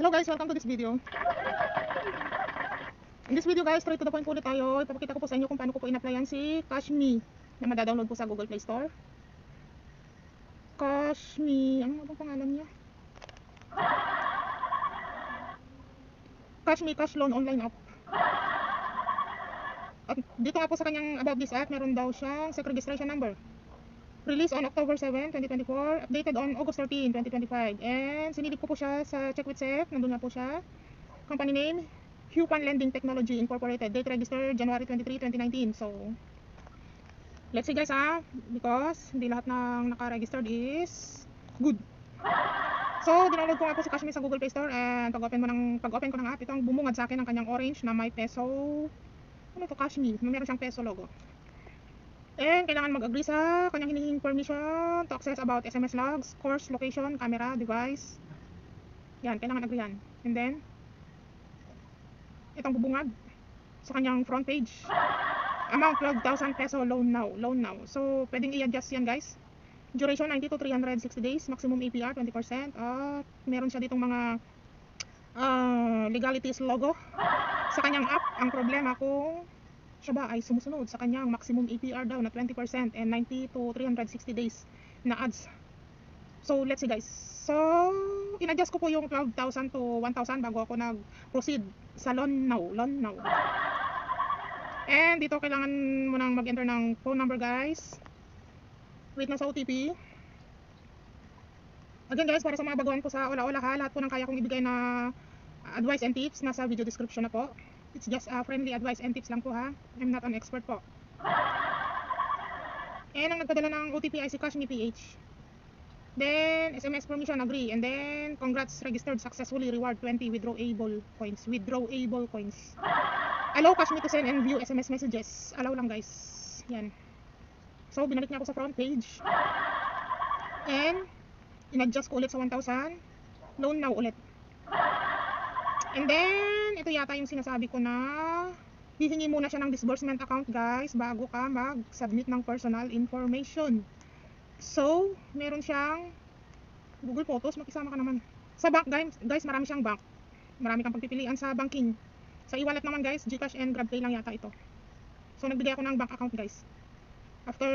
Hello guys, welcome to this video. In this video guys, straight to the point po ulit tayo. Ipapakita ko po sa inyo kung paano ko po in-applyan si Cashme na madadownload po sa Google Play Store. Cashme, ano ba pangalan niya? Cashme Cash Loan Online App. At dito nga po sa kanyang about this app, meron daw siyang SEC registration number. Released on October 7, 2024, updated on August 13, 2025. And sinilip ko po siya sa Check with SEC, nandun nga po siya. Company name, Hupan Lending Technology Incorporated. Date registered January 23, 2019. So, let's see guys because hindi lahat ng naka-registered is good. So, dinownload ko nga po si Cashme sa Google Play Store and pag-open ko ng app, itong bumungad sa akin ng kanyang orange na may peso. Ano to, Cashme? Meron siyang peso logo. And kailangan mag-agree sa kanyang hinihing permission to access about SMS logs, course, location, camera, device. Yan, kailangan agree yan. And then, itong bubungad sa kanyang front page. Amount 12,000 peso loan now. So, pwedeng i-adjust yan guys. Duration 90 to 360 days, maximum APR 20%. At meron siya ditong mga legalities logo sa kanyang app. Ang problema kung siya ba ay sumusunod sa kanyang maximum APR daw na 20% and 90 to 360 days na ads. So let's see guys. So in-adjust ko po yung 12,000 to 1,000 bago ako nag-proceed sa loan now. And dito kailangan mo nang mag-enter ng phone number guys. Wait na sa OTP. Again guys, para sa mga baguhan po sa Ola lahat po ng kaya kong ibigay na advice and tips nasa video description na po. It's just friendly advice and tips lang po ha. I'm not an expert po. And ang nagpadala ng OTP ay si Cashme PH. Then SMS permission agree. And then congrats, registered successfully, reward 20 withdrawable coins. Allow Cashme to send and view SMS messages. Allow lang guys. Yan. So binalik niya ako sa front page. And in-adjust ko ulit sa 1,000. Loan now ulit. And then, ito yata yung sinasabi ko na hihingi muna siya ng disbursement account guys bago ka mag-submit ng personal information. So, meron siyang Google Photos, makisama ka naman. Sa bank guys, marami siyang bank. Marami kang pagpipilian sa banking. Sa e-wallet naman guys, GCash and GrabPay lang yata ito. So, nagbigay ako ng bank account guys. After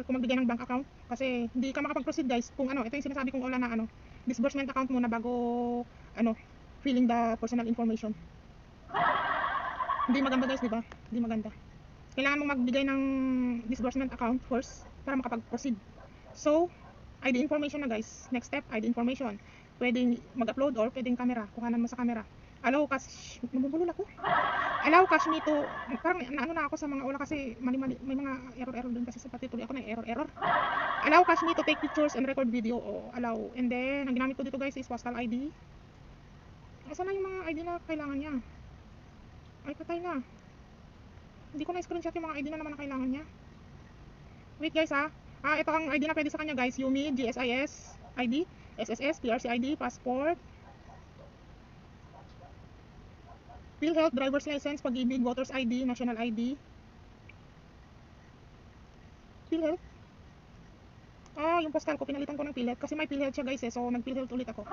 ko magbigay ng bank account, kasi hindi ka makapag-proceed guys kung ito yung sinasabi kong wala na disbursement account muna bago filling the personal information. Hindi maganda guys, di ba? Hindi maganda. Kailangan mo magbigay ng disbursement account first para makapag-proceed. So, ID information na guys. Next step, ID information. Pwedeng mag-upload or pwedeng camera. Kuhanan mo sa camera. Allow cash, namumulol ako. Allow Cashme to, parang na ako sa mga Ola kasi mali-mali, may mga error dun kasi sa patituloy ako na error. Allow Cashme to take pictures and record video. Allow. And then, ang ginamit ko dito guys is postal ID. Asan na yung mga ID na kailangan niya? Ay, patay na. Hindi ko na-screenshot yung mga ID na naman na kailangan niya. Wait guys ito ang ID na pwede sa kanya guys. UMID, GSIS ID, SSS, PRC ID, passport, PhilHealth, driver's license, pag-ibig, voters ID, national ID. PhilHealth. Yung postal ko, pinalitan ko ng PhilHealth kasi may PhilHealth siya guys so nag-PhilHealth ulit ako.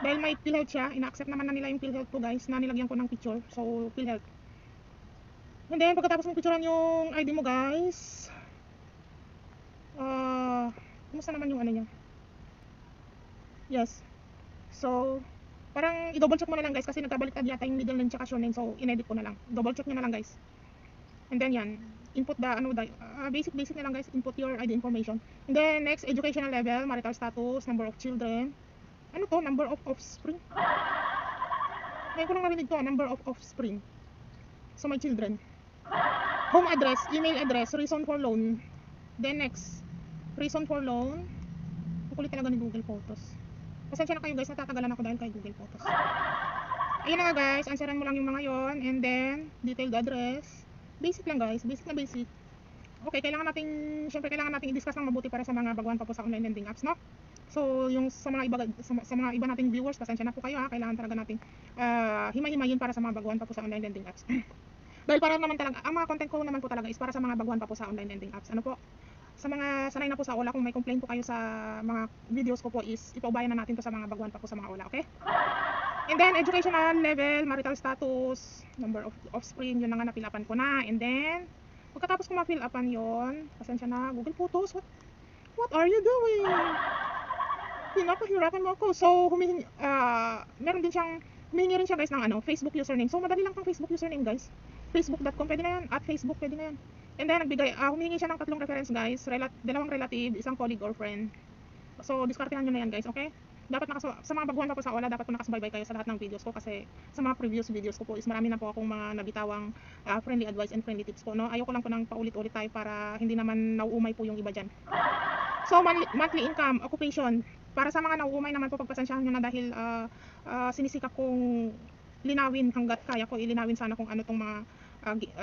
Dahil may PhilHealth siya, ina-accept naman na nila yung PhilHealth ko guys na nilagyan ko ng picture. So, PhilHealth. And then, pagkatapos mong picturean yung ID mo guys, kumusta naman yung niya? Yes. So, parang i-double check mo na lang guys kasi nagkabaliktad yata yung middle name tsaka surname. So, in-edit ko na lang. Double check nyo na lang guys. And then yan, input basic na lang guys, input your ID information. And then, next, educational level, marital status, number of children. Ano to? Number of offspring? Ngayon ko lang narinig to, number of offspring. So, my children. Home address, email address, reason for loan. Then next, reason for loan. Kukulit talaga ni Google Photos. Pasensya na kayo guys, natatagalan ako dahil kay Google Photos. Ayun na nga guys, answeran mo lang yung mga yon. And then, detailed address. Basic lang guys, basic na basic. Okay, syempre kailangan nating i-discuss ng mabuti para sa mga baguhan pa po sa online lending apps, no? So, yung sa mga iba nating viewers, pasensya na po kayo kailangan talaga nating himay-himayin para sa mga baguhan pa po sa online lending apps. Dahil para naman talaga, ang mga content ko naman po talaga is para sa mga baguhan pa po sa online lending apps. Ano po? sa mga sanay na po sa OLA, kung may complaint po kayo sa mga videos ko po is ipaubayan na natin to sa mga baguhan pa po sa mga OLA, okay? And then educational level, marital status, number of offspring, yun na nga napilapan ko na. And then pagkatapos ko ma-fill upan yon, pasensya na, Google Photos, what are you doing? Pinapahirapan mo ako. So meron din siyang, humingi rin siya guys ng Facebook username. So madali lang pang Facebook username guys. Facebook.com pwede na yan, at Facebook pwede na yan. And then humingi siya ng 3 reference guys, dalawang relative, isang colleague or friend. So diskartehan nyo na yan guys, okay? Dapat sa mga baguhan pa po sa OLA, dapat po nakasubaybay kayo sa lahat ng videos ko, kasi sa mga previous videos ko po is marami na po akong mga nabitawang friendly advice and friendly tips po, no? Ayoko lang po ng paulit-ulit tayo para hindi naman nauumay po yung iba dyan. So monthly income, occupation, para sa mga nauumay naman po, pagpasensyahan nyo na dahil sinisikap kong linawin hanggat kaya ko ilinawin sana kung ano tong mga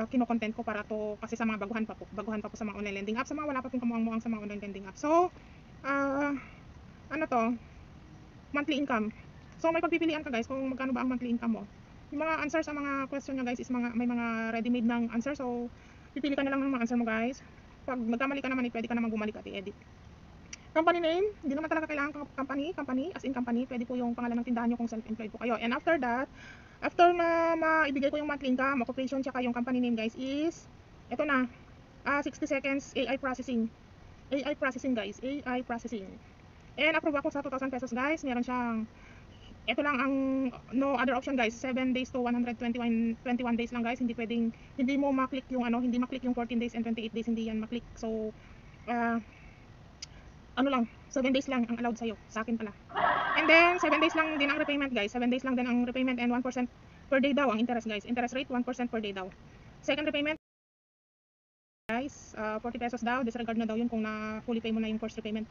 kino-content ko para to, kasi sa mga baguhan pa po sa mga online lending app, sa mga wala pa pong kamuang-muang sa mga online lending app. So ano to, monthly income. So may pagpipilian ka guys kung magkano ba ang monthly income mo. Yung mga answer sa mga question nyo guys is may mga ready-made ng answer, so pipili ka na lang ng mga answer mo guys. Pag nagkamali ka naman, pwede ka naman bumalik at i-edit. Company name, hindi naman talaga kailangan company, as in company, pwede po yung pangalan ng tindahan nyo kung self-employed po kayo. And after that, after na maibigay ko yung monthly income, occupation, tsaka yung company name guys, is ito na, 60 seconds AI processing guys, AI processing. And approve ako sa 2,000 pesos guys. Meron siyang, ito lang ang no other option guys, 7 days to 121 days lang guys. Hindi mo maklik yung hindi maklik yung 14 days and 28 days, hindi yan maklik. So lang, 7 days lang ang allowed sa'yo, sa akin pala. And then 7 days lang din ang repayment guys, 7 days lang din ang repayment, and 1% per day daw ang interest guys. Interest rate 1% per day daw. Second repayment guys, 40 pesos daw, disregard na daw yun kung na fully pay mo na yung first repayment.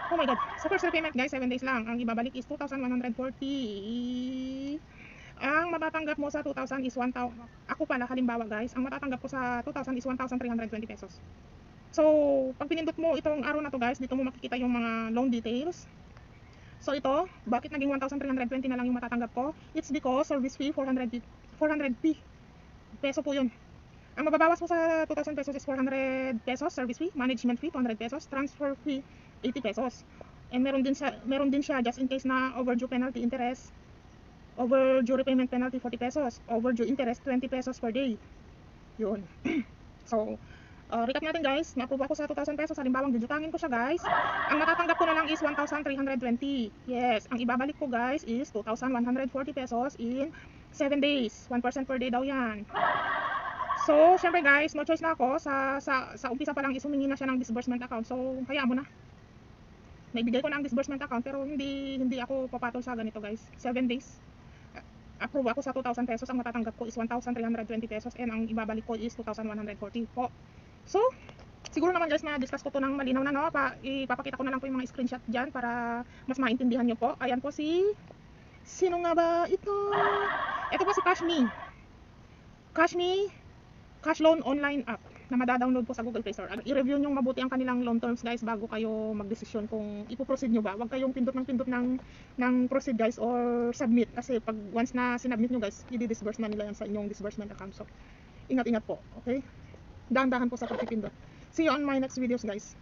Oh my god, sa first repayment guys, 7 days lang, ang ibabalik is 2,140. Ang matatanggap mo sa 2,000 is 1,000. Ako pala, halimbawa guys, ang matatanggap ko sa 2,000 is 1,320 pesos. So, pag pinindot mo itong arrow na to guys, dito mo makikita yung mga loan details. So ito, bakit naging 1,320 na lang yung matatanggap ko? It's because service fee 400 peso po yun. Ang mababawas mo sa 2,000 pesos is 400 pesos service fee, management fee 200 pesos, transfer fee 80 pesos. And meron din siya just in case na overdue penalty interest, overdue repayment penalty 40 pesos, overdue interest 20 pesos per day. Yun. So recap natin guys, na-approve ako sa 2,000 pesos, halimbawang jujutangin ko siya guys, ang matatanggap ko na lang is 1,320. Yes, ang ibabalik ko guys is 2,140 pesos in 7 days, 1% per day daw yan. So syempre guys, no choice na ako, sa umpisa pa lang is humingi na siya ng disbursement account, so hayaan mo na. Naibigay ko na ang disbursement account, pero hindi ako papatol sa ganito guys. 7 days, approve ako sa 2,000 pesos, ang matatanggap ko is 1,320 pesos, and ang ibabalik ko is 2,140 po. So, siguro naman guys, na-discuss ko to ng malinaw na, no? Ipapakita ko na lang po yung mga screenshot dyan para mas maintindihan nyo po. Ayan po sino nga ba ito? Ito po si Cashme Cash Loan Online App na madadownload po sa Google Play Store. I-review nyo mabuti ang kanilang loan terms guys bago kayo magdesisyon kung ipo-proceed nyo ba. Huwag kayong pindot ng proceed guys or submit, kasi pag once na sinubmit nyo guys, i-disburse na nila yan sa inyong disbursement account. So, ingat-ingat po, okay? Dahan-dahan po sa pagpipindot. See you on my next videos guys.